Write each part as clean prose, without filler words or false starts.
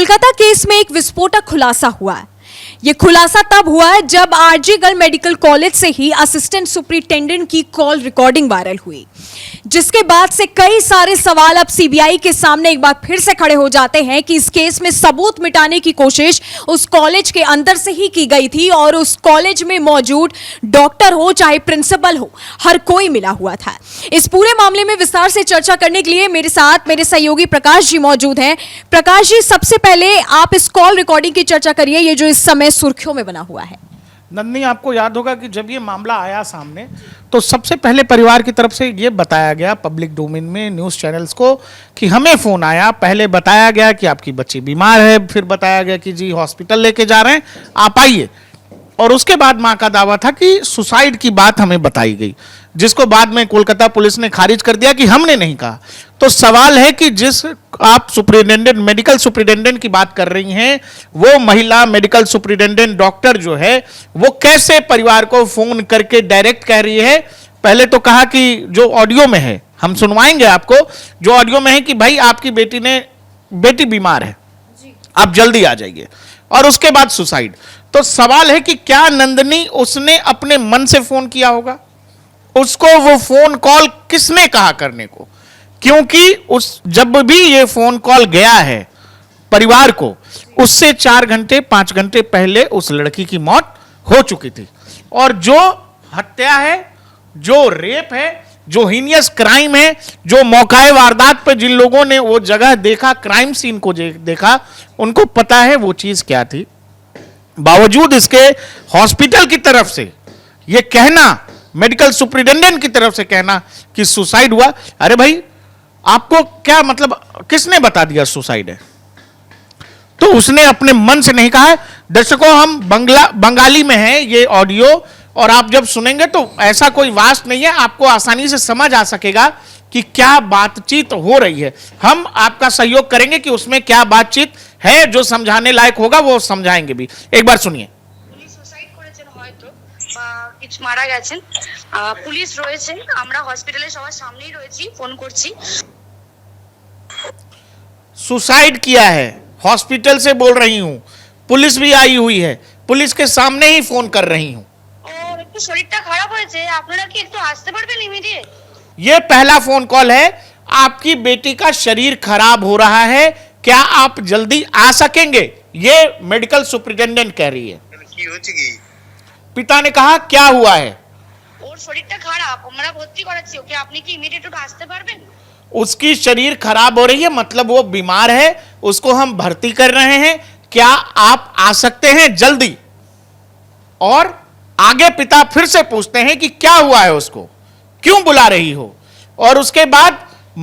Kolkata case में एक विस्फोटक खुलासा हुआ है। यह खुलासा तब हुआ है जब आरजी गर्ल मेडिकल कॉलेज से ही असिस्टेंट सुपरिटेंडेंट की कॉल रिकॉर्डिंग वायरल हुई, जिसके बाद से कई सारे सवाल अब सीबीआई के सामने एक बार फिर से खड़े हो जाते हैं कि इस केस में सबूत मिटाने की कोशिश उस कॉलेज के अंदर से ही की गई थी और उस कॉलेज में मौजूद डॉक्टर हो चाहे प्रिंसिपल हो, हर कोई मिला हुआ था। इस पूरे मामले में विस्तार से चर्चा करने के लिए मेरे साथ मेरे सहयोगी प्रकाश जी मौजूद हैं। प्रकाश जी, सबसे पहले आप इस कॉल रिकॉर्डिंग की चर्चा करिए, ये जो इस समय सुर्खियों में बना हुआ है। नंदनी, आपको याद होगा कि जब ये मामला आया सामने तो सबसे पहले परिवार की तरफ से ये बताया गया पब्लिक डोमेन में न्यूज़ चैनल्स को कि हमें फ़ोन आया, पहले बताया गया कि आपकी बच्ची बीमार है, फिर बताया गया कि जी हॉस्पिटल लेके जा रहे हैं, आप आइए, और उसके बाद मां का दावा था कि सुसाइड की बात हमें बताई गई, जिसको बाद में कोलकाता पुलिस ने खारिज कर दिया कि हमने नहीं कहा। तो सवाल है कि जिस आप सुपरिटेंडेंट मेडिकल सुपरिटेंडेंट की बात कर रही हैं, वो महिला मेडिकल सुपरिटेंडेंट डॉक्टर जो है वो कैसे परिवार को फोन करके डायरेक्ट कह रही है। पहले तो कहा कि जो ऑडियो में है, हम सुनवाएंगे आपको, जो ऑडियो में है कि भाई आपकी बेटी बीमार है, आप जल्दी आ जाइए, और उसके बाद सुसाइड। तो सवाल है कि क्या नंदनी उसने अपने मन से फोन किया होगा? उसको वो फोन कॉल किसने कहा करने को? क्योंकि उस जब भी ये फोन कॉल गया है परिवार को, उससे 4 घंटे 5 घंटे पहले उस लड़की की मौत हो चुकी थी, और जो हत्या है, जो रेप है, जो हीनियस क्राइम है, जो मौकाए वारदात पे जिन लोगों ने वो जगह देखा, क्राइम सीन को देखा, उनको पता है वो चीज क्या थी। बावजूद इसके हॉस्पिटल की तरफ से ये कहना, मेडिकल सुपरिटेंडेंट की तरफ से कहना कि सुसाइड हुआ, अरे भाई आपको क्या मतलब, किसने बता दिया सुसाइड है? तो उसने अपने मन से नहीं कहा है। दर्शकों, हम बंगाली में है ये ऑडियो, और आप जब सुनेंगे तो ऐसा कोई वास्ट नहीं है, आपको आसानी से समझ आ सकेगा कि क्या बातचीत हो रही है। हम आपका सहयोग करेंगे कि उसमें क्या बातचीत है, जो समझाने लायक होगा वो समझाएंगे भी। एक बार सुनिए। কিছু মারা গেছেন, পুলিশ রয়েছে, আমরা হসপিটালে সবার সামনেই রয়েছি, ফোন করছি। सुसाइड किया है, हॉस्पिटल से बोल रही हूँ, पुलिस भी आई हुई है, पुलिस के सामने ही फोन कर रही हूँ। और একটু শরীরটা খারাপ হয়েছে, আপনারা কি একটু আসতে পারবেন ইমিডিয়েট? ये पहला फोन कॉल है, आपकी बेटी का शरीर खराब हो रहा है, क्या आप जल्दी आ सकेंगे? ये मेडिकल सुपरिटेंडेंट कह रही है। पिता ने कहा क्या हुआ है? ওর শরীরটা খারাপ, আমরা ভর্তি করাচ্ছি ওকে, আপনি কি ইমিডিয়েট একটু আসতে পারবেন? उसकी शरीर खराब हो रही है, मतलब वो बीमार है, उसको हम भर्ती कर रहे हैं, क्या आप आ सकते हैं जल्दी? और आगे पिता फिर से पूछते हैं कि क्या हुआ है, उसको क्यों बुला रही हो? और उसके बाद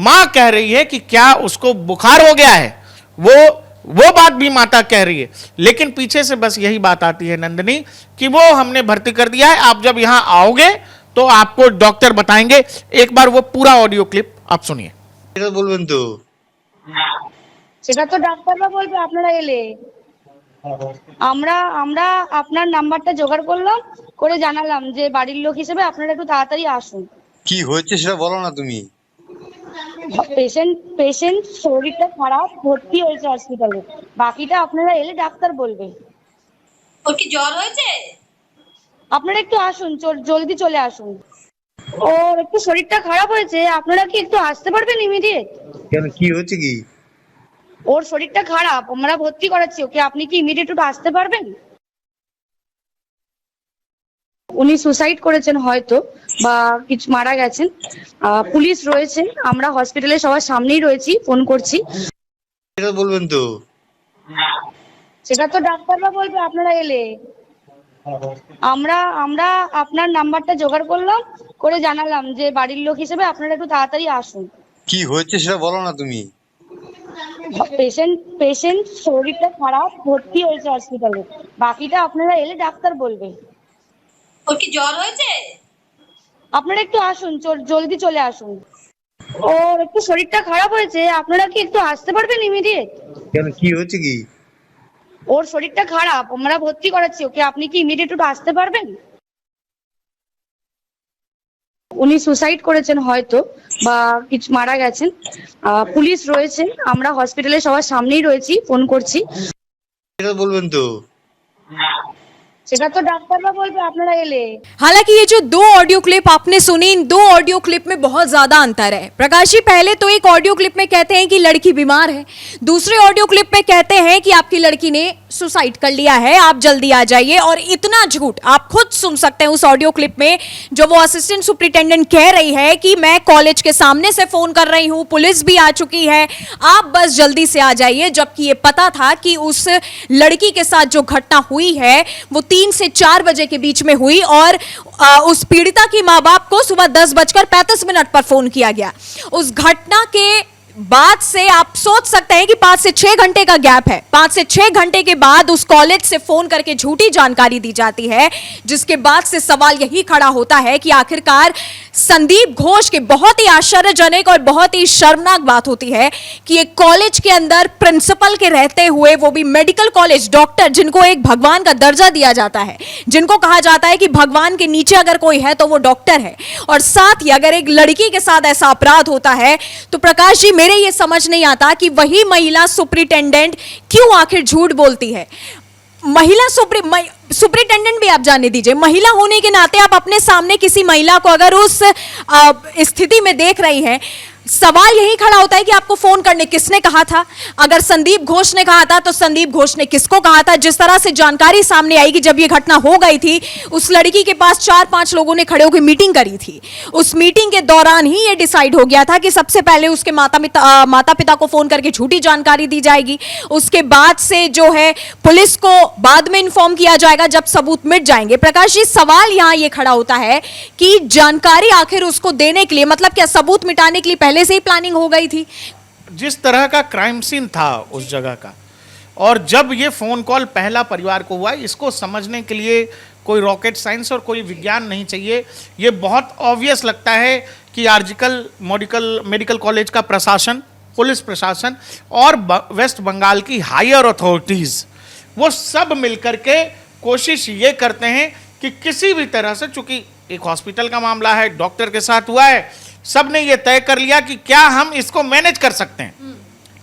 मां कह रही है कि क्या उसको बुखार हो गया है, वो बात भी माता कह रही है। लेकिन पीछे से बस यही बात आती है नंदनी कि वो हमने भर्ती कर दिया है, आप जब यहां आओगे तो आपको डॉक्टर बताएंगे। एक बार वो पूरा ऑडियो क्लिप आप सुनिए। এটা বলবেন তো, সেটা তো ডাক্তাররা বলবে আপনারা এলে। আমরা আমরা আপনার নাম্বারটা জোগাড় করলাম, করে জানালাম যে বাড়ির লোক হিসেবে আপনারা একটু তাড়াতাড়ি আসুন। কি হয়েছে সেটা বলো না তুমি। পেশেন্ট শরীরটা খারাপ, ভর্তি হয়েছে হসপিটালে, বাকিটা আপনারা এলে ডাক্তার বলবে। ওর কি জ্বর হয়েছে? আপনারা একটু আসুন, জলদি চলে আসুন। ওর একটু শরীরটা খারাপ হয়েছে, আপনারা কি একটু আসতে পারবেন ইমিডিয়েট? কেন, কি হয়েছে কি? ওর শরীরটা খারাপ, আমরা ভর্তি করাচ্ছি ওকে, আপনি কি ইমিডিয়েট একটু আসতে পারবেন? উনি সুসাইড করেছেন হয়তো, বা কিছু মারা গেছেন। পুলিশ রয়েছে, আমরা হসপিটালে সবার সামনেই রয়েছি, ফোন করছি। এটা বলবেন তো, সেটা তো ডাক্তাররা বলবে আপনারা এলে। আমরা আপনার নাম্বারটা জোগাড় করলাম, করে জানালাম যে বাড়ির লোক হিসেবে আপনারা একটু তাড়াতাড়ি আসুন। কি হয়েছে সেটা বলো না তুমি। পেশেন্ট শরীরটা খারাপ, ভর্তি হয়েছে হসপিটালে, বাকিটা আপনারা এলে ডাক্তার বলবে। ওর কি জ্বর হয়েছে? আপনারা একটু আসুন, জলদি চলে আসুন। ওর একটু শরীরটা খারাপ হয়েছে, আপনারা কি একটু আসতে পারবেন ইমিডিয়েট? কেন, কি হয়েছে কি? ওর শরীরটা খারাপ, আমরা ভর্তি করাচ্ছি ওকে, আপনি কি ইমিডিয়েট একটু আসতে পারবেন? উনি সুসাইড করেছেন হয়তো বা কিছু মারা গেছেন। পুলিশ রয়েছে, আমরা হসপিটালে সবার সামনেই রয়েছি, ফোন করছি। সেটা বলবেন তো। সেটা তো ডাক্তাররা বলবে আপনারা এলে। हालांकि ये जो दो ऑडियो क्लिप आपने सुनी, इन दो ऑडियो क्लिप में बहुत ज्यादा अंतर है। प्रकाश जी, पहले तो एक ऑडियो क्लिप में कहते हैं कि लड़की बीमार है, दूसरे ऑडियो क्लिप में कहते हैं कि आपकी लड़की ने सुसाइड कर लिया है, आप जल्दी आ जाइए। और इतना झूठ आप खुद सुन सकते हैं उस ऑडियो क्लिप में, जो वो असिस्टेंट सुपरिटेंडेंट कह रही है कि मैं कॉलेज के सामने से फोन कर रही हूं, पुलिस भी आ चुकी है, आप बस जल्दी से आ जाइए। जबकि ये पता था कि उस लड़की के साथ जो घटना हुई है वो 3 से 4 बजे के बीच में हुई और उस पीड़िता की मां बाप को सुबह 10:35 पर फोन किया गया। उस घटना के बाद से आप सोच सकते हैं कि 5 से 6 घंटे का गैप है। 5 से 6 घंटे के बाद उस कॉलेज से फोन करके झूठी जानकारी दी जाती है, जिसके बाद से सवाल यही खड़ा होता है कि आखिरकार संदीप घोष के बहुत ही आश्चर्यजनक और बहुत ही शर्मनाक बात होती है कि एक कॉलेज के अंदर प्रिंसिपल के रहते हुए, वो भी मेडिकल कॉलेज, डॉक्टर जिनको एक भगवान का दर्जा दिया जाता है, जिनको कहा जाता है कि भगवान के नीचे अगर कोई है तो वो डॉक्टर है, और साथ ही अगर एक लड़की के साथ ऐसा अपराध होता है तो प्रकाश जी, मेरे ये समझ नहीं आता कि वही महिला सुपरिटेंडेंट क्यों आखिर झूठ बोलती है। महिला सुपरिटेंडेंट भी आप जाने दीजिए, महिला होने के नाते आप अपने सामने किसी महिला को अगर उस स्थिति में देख रही हैं, सवाल यही खड़ा होता है कि आपको फोन करने किसने कहा था। अगर संदीप घोष ने कहा था तो संदीप घोष ने किसको कहा था। जिस तरह से जानकारी सामने आई कि जब ये घटना हो गई थी, उस लड़की के पास 4-5 लोगों ने खड़े होकर मीटिंग करी थी। उस मीटिंग के दौरान ही ये डिसाइड हो गया था कि सबसे पहले उसके माता पिता को फोन करके झूठी जानकारी दी जाएगी, उसके बाद से जो है पुलिस को बाद में इन्फॉर्म किया जाएगा जब सबूत मिट जाएंगे। प्रकाश जी, सवाल यहां ये खड़ा होता है कि जानकारी आखिर उसको देने के लिए, मतलब क्या सबूत मिटाने के लिए पहले से ही प्लानिंग हो गई थी? जिस तरह का क्राइम सीन था उस जगह का, और जब ये फोन कॉल पहला परिवार को हुआ, इसको समझने के लिए कोई रॉकेट साइंस और कोई विज्ञान नहीं चाहिए। ये बहुत ऑब्वियस लगता है कि आर्जिकल मेडिकल कॉलेज का प्रशासन, पुलिस प्रशासन और वेस्ट बंगाल की हायर अथॉरिटीज, वो सब मिलकर के कोशिश ये करते हैं कि किसी भी तरह से, चूंकि एक हॉस्पिटल का मामला है, डॉक्टर के साथ हुआ है, सब ने ये तय कर लिया कि क्या हम इसको मैनेज कर सकते हैं,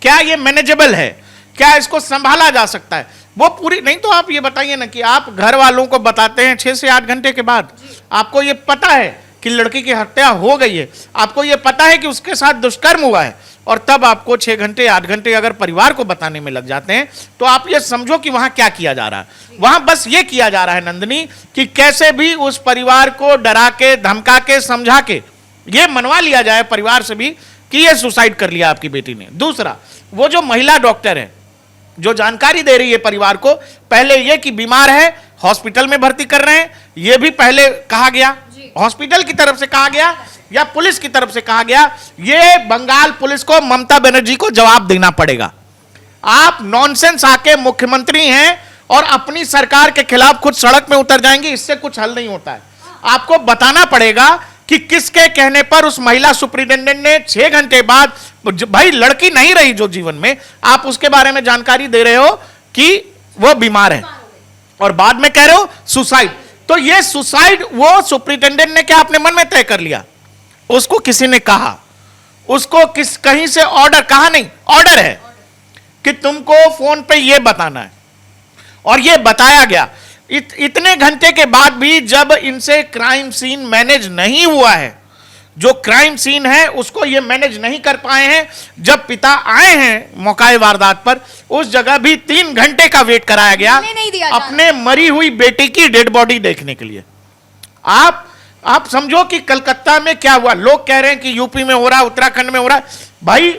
क्या ये मैनेजेबल है, क्या इसको संभाला जा सकता है। वो पूरी नहीं तो आप ये बताइए ना कि आप घर वालों को बताते हैं 6 से 8 घंटे के बाद, आपको ये पता है कि लड़की की हत्या हो गई है, आपको ये पता है कि उसके साथ दुष्कर्म हुआ है, और तब आपको 6 घंटे 8 घंटे अगर परिवार को बताने में लग जाते हैं, तो आप ये समझो कि वहां क्या किया जा रहा है। वहां बस ये किया जा रहा है नंदिनी कि कैसे भी उस परिवार को डरा के, धमका के, समझा के ये मनवा लिया जाए परिवार से भी कि ये सुसाइड कर लिया आपकी बेटी ने। दूसरा, वो जो महिला डॉक्टर है जो जानकारी दे रही है परिवार को, पहले ये कि बीमार है, हॉस्पिटल में भर्ती कर रहे हैं, ये भी पहले कहा गया, हॉस्पिटल की तरफ से कहा गया या पुलिस की तरफ से कहा गया। ये बंगाल पुलिस को, ममता बनर्जी को जवाब देना पड़ेगा। आप नॉनसेंस आके मुख्यमंत्री हैं और अपनी सरकार के खिलाफ खुद सड़क में उतर जाएंगे, इससे कुछ हल नहीं होता है। आपको बताना पड़ेगा कि किसके कहने पर उस महिला सुपरिटेंडेंट ने 6 घंटे बाद, भाई लड़की नहीं रही जो जीवन में, आप उसके बारे में जानकारी दे रहे हो कि वो बीमार है और बाद में कह रहे हो सुसाइड। तो ये सुसाइड वो सुपरिटेंडेंट ने क्या अपने मन में तय कर लिया? उसको किसी ने कहा, उसको कहीं से ऑर्डर, कहा नहीं, ऑर्डर है कि तुमको फोन पे ये बताना है, और ये बताया गया। इतने घंटे के बाद भी जब इनसे क्राइम सीन मैनेज नहीं हुआ है, जो क्राइम सीन है उसको ये मैनेज नहीं कर पाए हैं, जब पिता आए हैं मौकाए वारदात पर, उस जगह भी 3 घंटे का वेट कराया गया अपने मरी हुई बेटी की डेड बॉडी देखने के लिए। आप समझो कि कलकत्ता में क्या हुआ। लोग कह रहे हैं कि यूपी में हो रहा है, उत्तराखंड में हो रहा है। भाई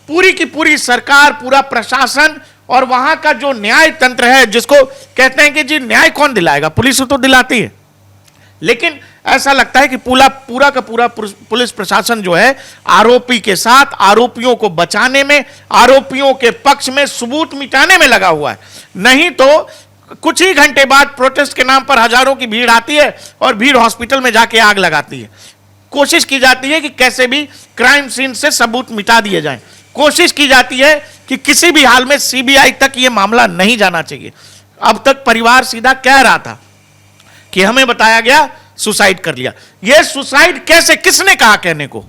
पूरी की पूरी सरकार, पूरा प्रशासन और वहां का जो न्याय तंत्र है, जिसको कहते हैं कि जी न्याय कौन दिलाएगा, पुलिस तो दिलाती है, लेकिन ऐसा लगता है कि पूरा का पूरा पुलिस प्रशासन जो है आरोपी के साथ, आरोपियों को बचाने में, आरोपियों के पक्ष में सबूत मिटाने में लगा हुआ है। नहीं तो कुछ ही घंटे बाद प्रोटेस्ट के नाम पर हजारों की भीड़ आती है और भीड़ हॉस्पिटल में जाके आग लगाती है। कोशिश की जाती है कि कैसे भी क्राइम सीन से सबूत मिटा दिए जाएं। कोशिश की जाती है कि किसी भी हाल में सीबीआई तक यह मामला नहीं जाना चाहिए। अब तक परिवार सीधा कह रहा था कि हमें बताया गया सुसाइड कर लिया। ये सुसाइड कैसे, किसने कहा कहने को?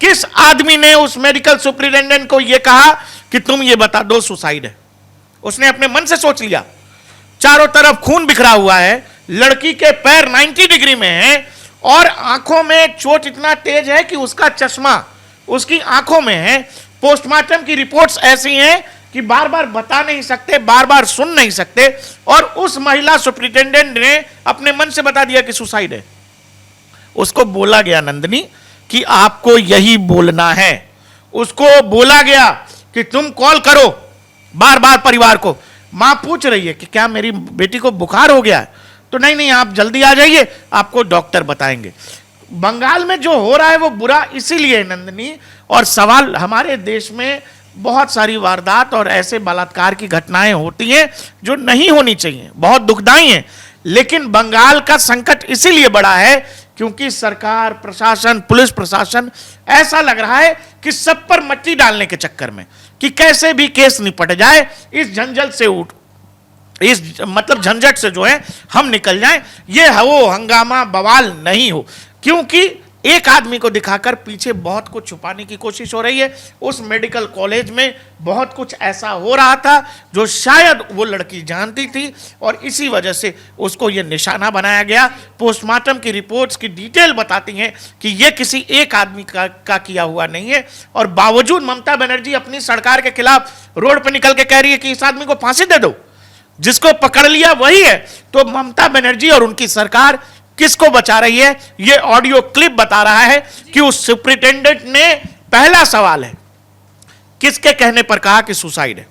किस आदमी ने उस मेडिकल सुपरिटेंडेंट को यह कहा कि तुम ये बता दो सुसाइड है? उसने अपने मन से सोच लिया। चारों तरफ खून बिखरा हुआ है, लड़की के पैर 90 डिग्री में हैं और आंखों में चोट इतना तेज है कि उसका चश्मा उसकी आंखों में है। पोस्टमार्टम की रिपोर्ट्स ऐसी हैं कि बार बार बता नहीं सकते, बार बार सुन नहीं सकते, और उस महिला सुपरिटेंडेंट ने अपने मन से बता दिया कि सुसाइड है। उसको बोला गया नंदिनी कि आपको यही बोलना है। उसको बोला गया कि तुम कॉल करो बार बार परिवार को। मां पूछ रही है कि क्या मेरी बेटी को बुखार हो गया है? तो नहीं, आप जल्दी आ जाइए, आपको डॉक्टर बताएंगे। बंगाल में जो हो रहा है वो बुरा इसीलिए है नंदिनी, और सवाल हमारे देश में बहुत सारी वारदात और ऐसे बलात्कार की घटनाएं होती हैं जो नहीं होनी चाहिए, बहुत दुखदाई हैं। लेकिन बंगाल का संकट इसीलिए बड़ा है क्योंकि सरकार, प्रशासन, पुलिस प्रशासन ऐसा लग रहा है कि सब पर मट्टी डालने के चक्कर में कि कैसे भी केस निपट जाए, इस झंझट से इस मतलब झंझट से जो है हम निकल जाएं, ये वो हंगामा बवाल नहीं हो। क्योंकि एक आदमी को दिखाकर पीछे बहुत कुछ छुपाने की कोशिश हो रही है। उस मेडिकल कॉलेज में बहुत कुछ ऐसा हो रहा था जो शायद वो लड़की जानती थी और इसी वजह से उसको ये निशाना बनाया गया। पोस्टमार्टम की रिपोर्ट्स की डिटेल बताती हैं कि ये किसी एक आदमी का किया हुआ नहीं है, और बावजूद ममता बनर्जी अपनी सरकार के खिलाफ रोड पर निकल के कह रही है कि इस आदमी को फांसी दे दो, जिसको पकड़ लिया वही है। तो ममता बनर्जी और उनकी सरकार किसको बचा रही है? ये ऑडियो क्लिप बता रहा है कि उस सुपरिटेंडेंट ने, पहला सवाल है, किसके कहने पर कहा कि सुसाइड है?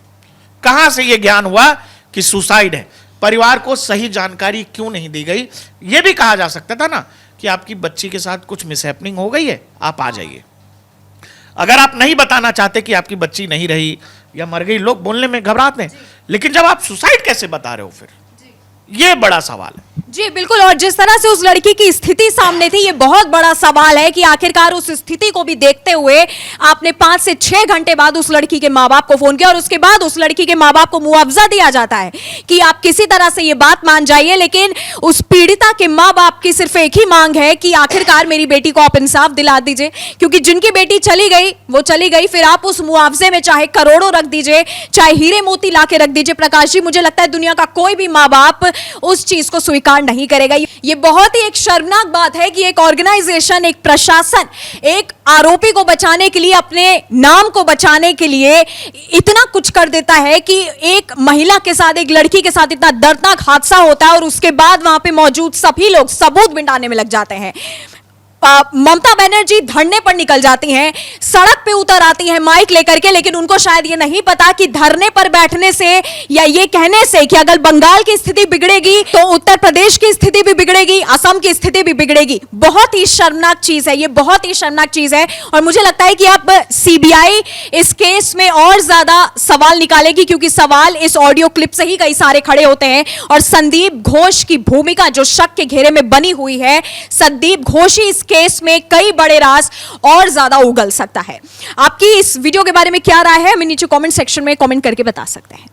कहां से यह ज्ञान हुआ कि सुसाइड है? परिवार को सही जानकारी क्यों नहीं दी गई? यह भी कहा जा सकता था ना कि आपकी बच्ची के साथ कुछ मिसहैपनिंग हो गई है, आप आ जाइए। अगर आप नहीं बताना चाहते कि आपकी बच्ची नहीं रही या मर गई, लोग बोलने में घबराते हैं, लेकिन जब आप सुसाइड कैसे बता रहे हो, फिर ये बड़ा सवाल है। जी बिल्कुल, और जिस तरह से उस लड़की की स्थिति सामने थी, ये बहुत बड़ा सवाल है कि आखिरकार उस स्थिति को भी देखते हुए आपने 5 से 6 घंटे बाद उस लड़की के माँ बाप को फोन किया और उसके बाद उस लड़की के माँ बाप को मुआवजा दिया जाता है कि आप किसी तरह से ये बात मान जाइए। लेकिन उस पीड़िता के माँ बाप की सिर्फ एक ही मांग है कि आखिरकार मेरी बेटी को आप इंसाफ दिला दीजिए, क्योंकि जिनकी बेटी चली गई वो चली गई, फिर आप उस मुआवजे में चाहे करोड़ों रख दीजिए, चाहे हीरे मोती ला के रख दीजिए। प्रकाश जी, मुझे लगता है दुनिया का कोई भी माँ बाप उस चीज को स्वीकार नहीं करेगा। ये बहुत ही एक शर्मनाक बात है कि एक ऑर्गेनाइजेशन, एक प्रशासन, एक आरोपी को बचाने के लिए, अपने नाम को बचाने के लिए इतना कुछ कर देता है कि एक महिला के साथ, एक लड़की के साथ इतना दर्दनाक हादसा होता है और उसके बाद वहां पे मौजूद सभी लोग सबूत मिटाने में लग जाते हैं। ममता बनर्जी धरने पर निकल जाती हैं, सड़क पे उतर आती हैं माइक लेकर के, लेकिन उनको शायद ये नहीं पता कि धरने पर बैठने से या ये कहने से कि अगर बंगाल की स्थिति बिगड़ेगी तो उत्तर प्रदेश की स्थिति भी बिगड़ेगी, असम की स्थिति भी बिगड़ेगी। बहुत ही शर्मनाक चीज है ये, बहुत ही शर्मनाक चीज है। और मुझे लगता है कि अब सीबीआई इस केस में और ज्यादा सवाल निकालेगी, क्योंकि सवाल इस ऑडियो क्लिप से ही कई सारे खड़े होते हैं। और संदीप घोष की भूमिका जो शक के घेरे में बनी हुई है, संदीप घोष ही इस केस में कई बड़े राज और ज्यादा उगल सकता है। आपकी इस वीडियो के बारे में क्या राय है, हमें नीचे कमेंट सेक्शन में कमेंट करके बता सकते हैं।